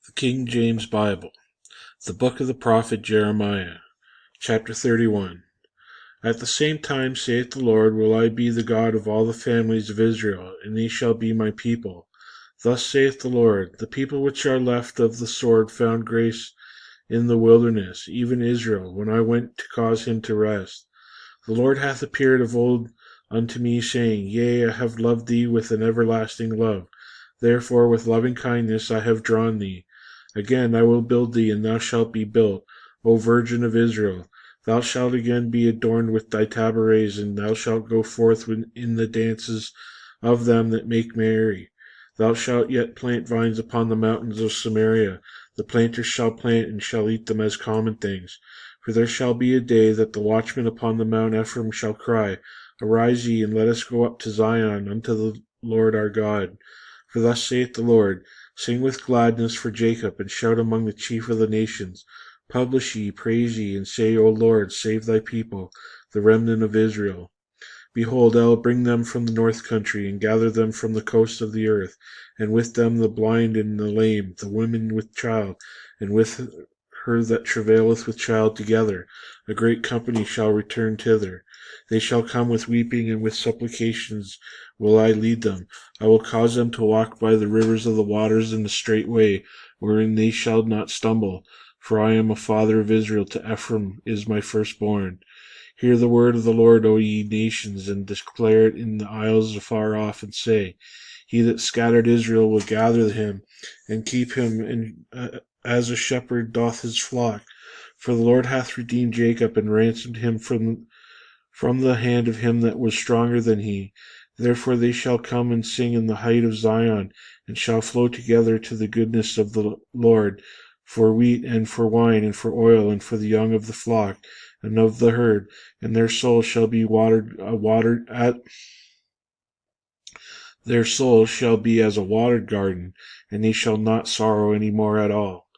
The King James Bible, the book of the prophet Jeremiah, chapter 31. At the same time, saith the Lord, will I be the God of all the families of Israel, and they shall be my people. Thus saith the Lord, the people which are left of the sword found grace in the wilderness, even Israel, when I went to cause him to rest. The Lord hath appeared of old unto me, saying, Yea, I have loved thee with an everlasting love. Therefore with loving kindness I have drawn thee. Again I will build thee, and thou shalt be built, O Virgin of Israel. Thou shalt again be adorned with thy tabrets, and thou shalt go forth in the dances of them that make merry. Thou shalt yet plant vines upon the mountains of Samaria. The planters shall plant, and shall eat them as common things. For there shall be a day that the watchmen upon the Mount Ephraim shall cry, Arise ye, and let us go up to Zion, unto the Lord our God. For thus saith the Lord, Sing with gladness for Jacob, and shout among the chief of the nations. Publish ye, praise ye, and say, O Lord, save thy people, the remnant of Israel. Behold, I will bring them from the north country, and gather them from the coast of the earth, and with them the blind and the lame, the women with child, and with her that travaileth with child together. A great company shall return thither. They shall come with weeping, and with supplications will I lead them. I will cause them to walk by the rivers of the waters in the straight way, wherein they shall not stumble. For I am a father of Israel, to Ephraim is my firstborn. Hear the word of the Lord, O ye nations, and declare it in the isles afar off, and say, He that scattered Israel will gather him, and keep him as a shepherd doth his flock. For the Lord hath redeemed Jacob, and ransomed him from the hand of him that was stronger than he. Therefore they shall come and sing in the height of Zion, and shall flow together to the goodness of the Lord, for wheat, and for wine, and for oil, and for the young of the flock, and of the herd, and their soul shall be their soul shall be as a watered garden, and they shall not sorrow any more at all.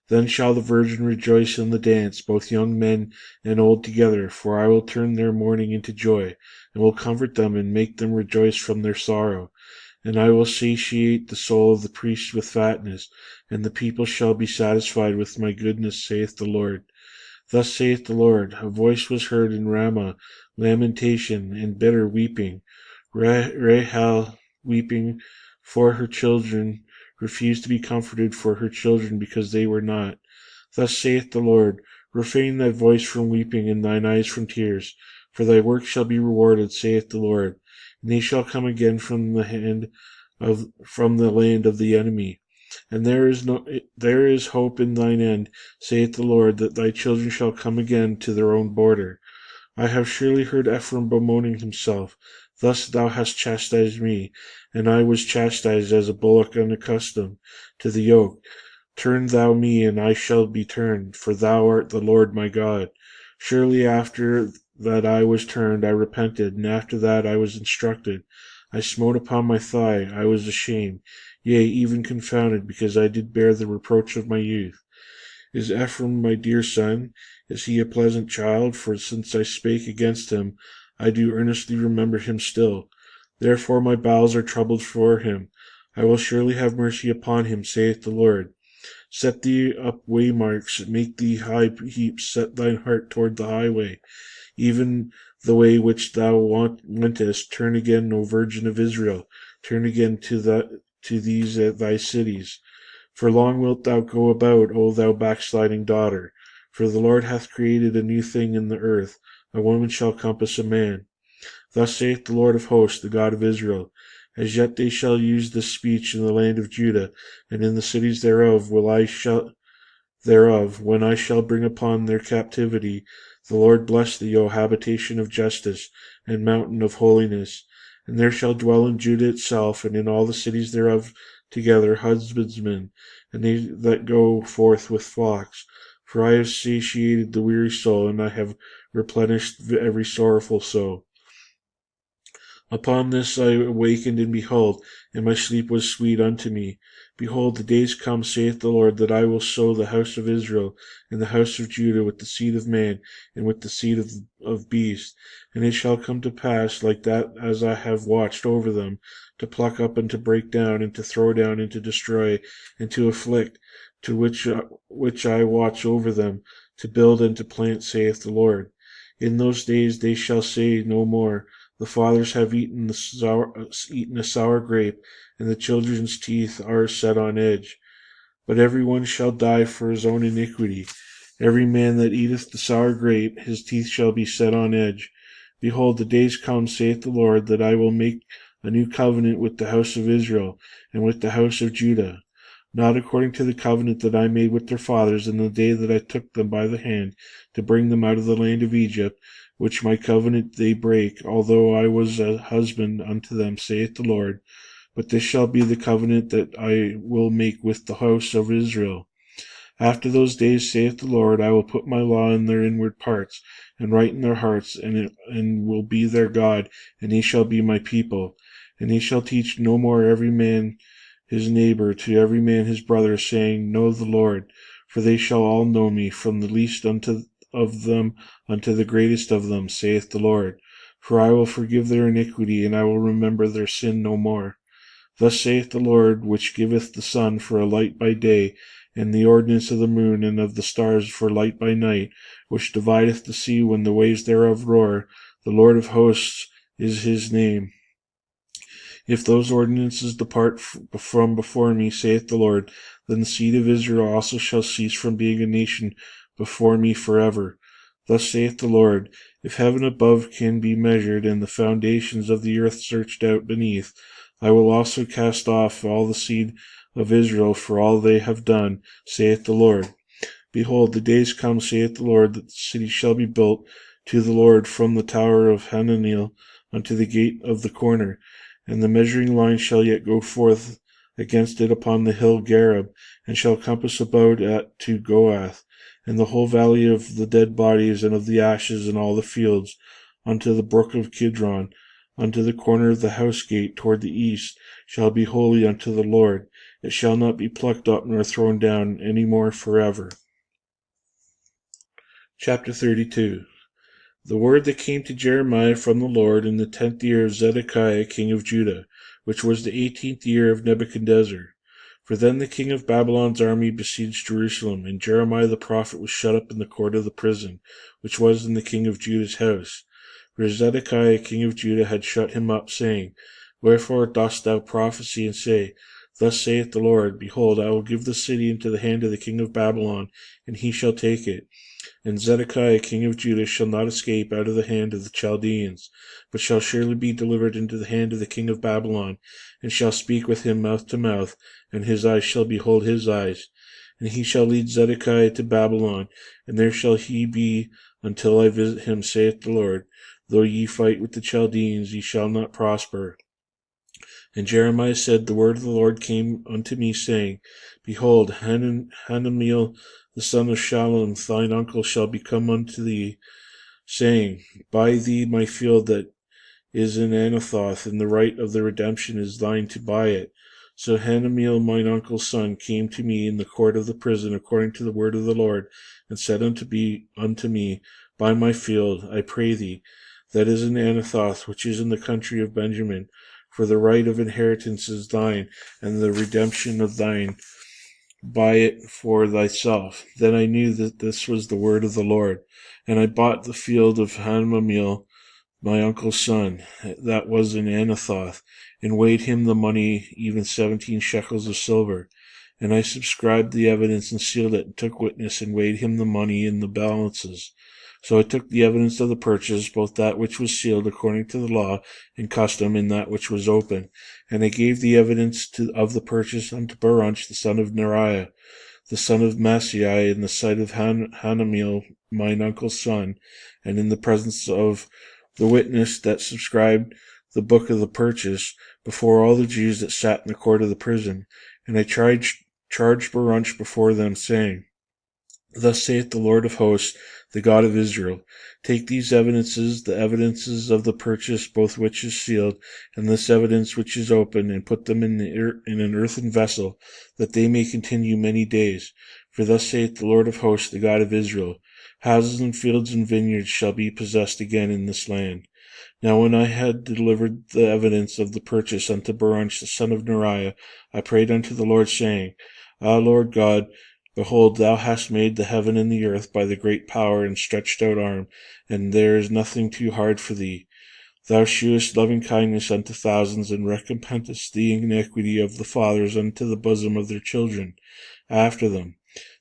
Then shall the virgin rejoice in the dance, both young men and old together, for I will turn their mourning into joy, and will comfort them, and make them rejoice from their sorrow. And I will satiate the soul of the priest with fatness, and the people shall be satisfied with my goodness, saith the Lord. Thus saith the Lord, a voice was heard in Ramah, lamentation and bitter weeping. Rahel weeping for her children, refused to be comforted for her children, because they were not. Thus saith the Lord, refrain thy voice from weeping, and thine eyes from tears, for thy work shall be rewarded, saith the Lord. And they shall come again from the land of the enemy. And there is hope in thine end, saith the Lord, that thy children shall come again to their own border. I have surely heard Ephraim bemoaning himself. Thus thou hast chastised me, and I was chastised as a bullock unaccustomed to the yoke. Turn thou me, and I shall be turned, for thou art the Lord my God. Surely after that I was turned, I repented, and after that I was instructed. I smote upon my thigh, I was ashamed, yea, even confounded, because I did bear the reproach of my youth. Is Ephraim my dear son? Is he a pleasant child? For since I spake against him, I do earnestly remember him still. Therefore my bowels are troubled for him. I will surely have mercy upon him, saith the Lord. Set thee up waymarks, make thee high heaps, set thine heart toward the highway, even the way which thou wentest. Turn again, O Virgin of Israel, turn again to these thy cities. For long wilt thou go about, O thou backsliding daughter. For the Lord hath created a new thing in the earth, a woman shall compass a man. Thus saith the Lord of hosts, the God of Israel, As yet they shall use this speech in the land of Judah, and in the cities thereof, when I shall bring upon their captivity. The Lord bless thee, O habitation of justice, and mountain of holiness. And there shall dwell in Judah itself, and in all the cities thereof together, husbandmen, and they that go forth with flocks. For I have satiated the weary soul, and I have replenished every sorrowful soul. Upon this I awakened, and behold, and my sleep was sweet unto me. Behold, the days come, saith the Lord, that I will sow the house of Israel and the house of Judah with the seed of man, and with the seed of beast. And it shall come to pass, like that as I have watched over them, to pluck up and to break down, and to throw down and to destroy, and to afflict. to which I watch over them, to build and to plant, saith the Lord. In those days they shall say no more, the fathers have eaten a sour grape, and the children's teeth are set on edge. But every one shall die for his own iniquity. Every man that eateth the sour grape, his teeth shall be set on edge. Behold, the days come, saith the Lord, that I will make a new covenant with the house of Israel, and with the house of Judah, not according to the covenant that I made with their fathers in the day that I took them by the hand to bring them out of the land of Egypt, which my covenant they break, although I was a husband unto them, saith the Lord. But this shall be the covenant that I will make with the house of Israel. After those days, saith the Lord, I will put my law in their inward parts, and write in their hearts, and will be their God, and he shall be my people. And he shall teach no more every man his neighbor, to every man his brother, saying, Know the Lord. For they shall all know me, from the least of them unto the greatest of them, saith the Lord. For I will forgive their iniquity, and I will remember their sin no more. Thus saith the Lord, which giveth the sun for a light by day, and the ordinance of the moon and of the stars for light by night, which divideth the sea when the waves thereof roar. The Lord of hosts is his name. If those ordinances depart from before me, saith the Lord, then the seed of Israel also shall cease from being a nation before me forever. Thus saith the Lord, if heaven above can be measured, and the foundations of the earth searched out beneath, I will also cast off all the seed of Israel for all they have done, saith the Lord. Behold, the days come, saith the Lord, that the city shall be built to the Lord from the tower of Hananel unto the gate of the corner, and the measuring line shall yet go forth against it upon the hill Gareb, and shall compass about it to Goath, and the whole valley of the dead bodies and of the ashes and all the fields, unto the brook of Kidron, unto the corner of the house gate toward the east, shall be holy unto the Lord. It shall not be plucked up nor thrown down any more forever. Chapter 32. The word that came to Jeremiah from the Lord in the 10th year of Zedekiah king of Judah, which was the 18th year of Nebuchadnezzar. For then the king of Babylon's army besieged Jerusalem, and Jeremiah the prophet was shut up in the court of the prison, which was in the king of Judah's house. For Zedekiah king of Judah had shut him up, saying, Wherefore dost thou prophesy, and say, Thus saith the Lord, Behold, I will give the city into the hand of the king of Babylon, and he shall take it. And Zedekiah king of Judah shall not escape out of the hand of the Chaldeans, but shall surely be delivered into the hand of the king of Babylon, and shall speak with him mouth to mouth, and his eyes shall behold his eyes. And he shall lead Zedekiah to Babylon, and there shall he be until I visit him, saith the Lord. Though ye fight with the Chaldeans, ye shall not prosper. And Jeremiah said, The word of the Lord came unto me, saying, Behold, Hanameel the son of Shallum, thine uncle, shall become unto thee, saying, Buy thee my field that is in Anathoth, and the right of the redemption is thine to buy it. So Hanameel mine uncle's son came to me in the court of the prison, according to the word of the Lord, and said unto me, Buy my field, I pray thee, that is in Anathoth, which is in the country of Benjamin, for the right of inheritance is thine, and the redemption of thine. Buy it for thyself. Then I knew that this was the word of the Lord. And I bought the field of Hanameel, my uncle's son, that was in Anathoth, and weighed him the money, even 17 shekels of silver. And I subscribed the evidence and sealed it, and took witness, and weighed him the money in the balances. So I took the evidence of the purchase, both that which was sealed according to the law and custom, and that which was open. And I gave the evidence of the purchase unto Baruch the son of Neriah, the son of Maaseiah, in the sight of Hanameel, mine uncle's son, and in the presence of the witness that subscribed the book of the purchase, before all the Jews that sat in the court of the prison. And I charged Baruch before them, saying, Thus saith the Lord of hosts, the God of Israel, Take these evidences, the evidences of the purchase, both which is sealed, and this evidence which is open, and put them in an earthen vessel, that they may continue many days. For thus saith the Lord of hosts, the God of Israel, Houses and fields and vineyards shall be possessed again in this land. Now when I had delivered the evidence of the purchase unto Baruch the son of Neriah, I prayed unto the Lord, saying, Ah, Lord God, behold, thou hast made the heaven and the earth by the great power and stretched out arm, and there is nothing too hard for thee. Thou shewest loving kindness unto thousands, and recompensest the iniquity of the fathers unto the bosom of their children after them.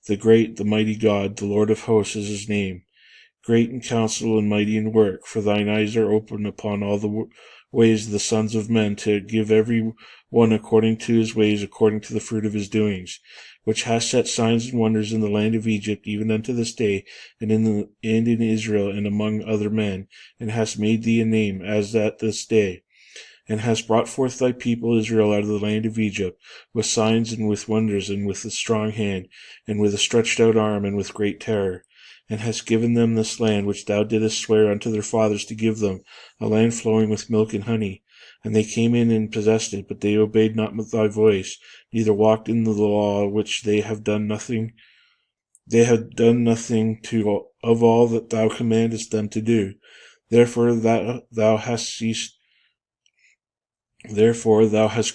The great, the mighty God, the Lord of hosts is his name. Great in counsel and mighty in work, for thine eyes are open upon all the ways of the sons of men, to give every one according to his ways, according to the fruit of his doings, which hast set signs and wonders in the land of Egypt, even unto this day, and in Israel, and among other men, and hast made thee a name, as at this day, and hast brought forth thy people Israel out of the land of Egypt, with signs and with wonders, and with a strong hand, and with a stretched out arm, and with great terror, and hast given them this land which thou didst swear unto their fathers to give them, a land flowing with milk and honey. And they came in and possessed it, but they obeyed not thy voice, neither walked in the law which they have done nothing. They have done nothing of all that thou commandest them to do. Therefore thou hast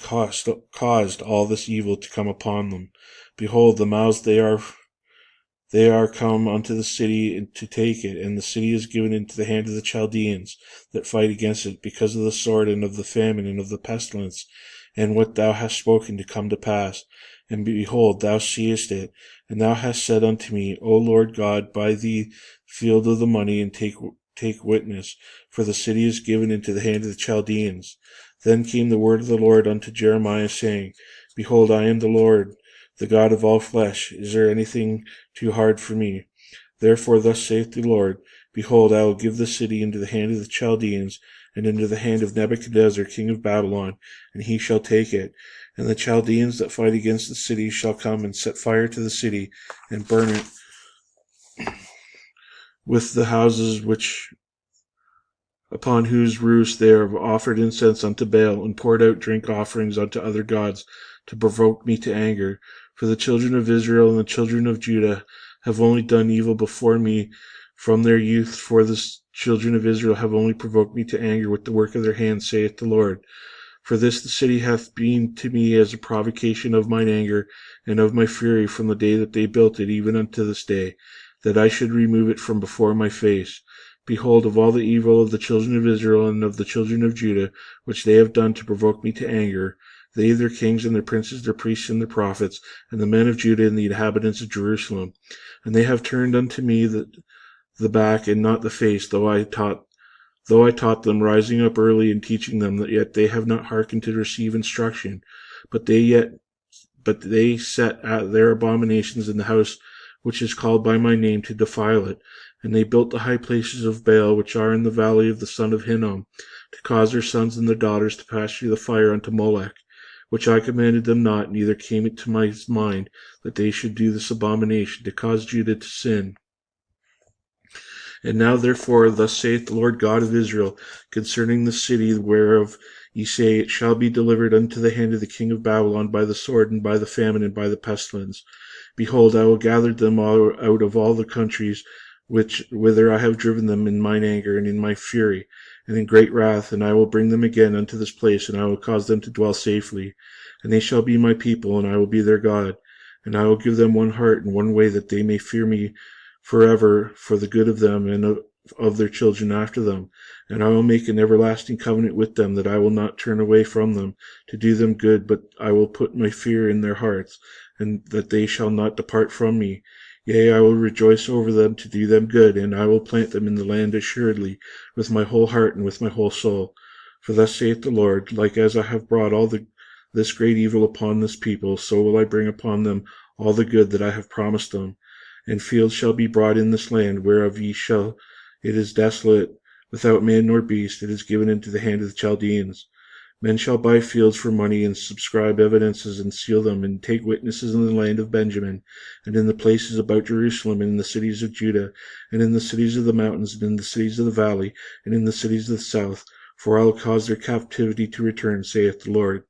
caused all this evil to come upon them. Behold, the mouths they are come unto the city to take it, and the city is given into the hand of the Chaldeans that fight against it, because of the sword and of the famine and of the pestilence, and what thou hast spoken to come to pass. And behold, thou seest it, and thou hast said unto me, O Lord God, buy thee field of the money, and take witness, for the city is given into the hand of the Chaldeans. Then came the word of the Lord unto Jeremiah, saying, Behold, I am the Lord, the God of all flesh. Is there anything too hard for me? Therefore thus saith the Lord, Behold, I will give the city into the hand of the Chaldeans, and into the hand of Nebuchadnezzar king of Babylon, and he shall take it. And the Chaldeans that fight against the city shall come and set fire to the city, and burn it with the houses upon whose roofs they have offered incense unto Baal, and poured out drink offerings unto other gods, to provoke me to anger. For the children of Israel and the children of Judah have only done evil before me from their youth, for the children of Israel have only provoked me to anger with the work of their hands, saith the Lord. For this the city hath been to me as a provocation of mine anger and of my fury from the day that they built it, even unto this day, that I should remove it from before my face. Behold, of all the evil of the children of Israel and of the children of Judah, which they have done to provoke me to anger, they, their kings and their princes, their priests and their prophets, and the men of Judah and the inhabitants of Jerusalem, and they have turned unto me the back and not the face, though I taught them, rising up early and teaching them, that yet they have not hearkened to receive instruction, but they set at their abominations in the house which is called by my name, to defile it. And they built the high places of Baal, which are in the valley of the son of Hinnom, to cause their sons and their daughters to pass through the fire unto Molech, which I commanded them not, neither came it to my mind that they should do this abomination, to cause Judah to sin. And now therefore thus saith the Lord God of Israel concerning the city whereof ye say, It shall be delivered unto the hand of the king of Babylon by the sword, and by the famine, and by the pestilence. Behold, I will gather them out of all the countries whither I have driven them in mine anger and in my fury, and in great wrath, and I will bring them again unto this place, and I will cause them to dwell safely. And they shall be my people, and I will be their God. And I will give them one heart and one way, that they may fear me forever, for the good of them and of their children after them. And I will make an everlasting covenant with them, that I will not turn away from them to do them good, but I will put my fear in their hearts, and that they shall not depart from me. Yea, I will rejoice over them to do them good, and I will plant them in the land assuredly, with my whole heart and with my whole soul. For thus saith the Lord, like as I have brought this great evil upon this people, so will I bring upon them all the good that I have promised them. And fields shall be brought in this land, whereof it is desolate, without man nor beast, it is given into the hand of the Chaldeans. Men shall buy fields for money, and subscribe evidences, and seal them, and take witnesses in the land of Benjamin, and in the places about Jerusalem, and in the cities of Judah, and in the cities of the mountains, and in the cities of the valley, and in the cities of the south, for I will cause their captivity to return, saith the Lord.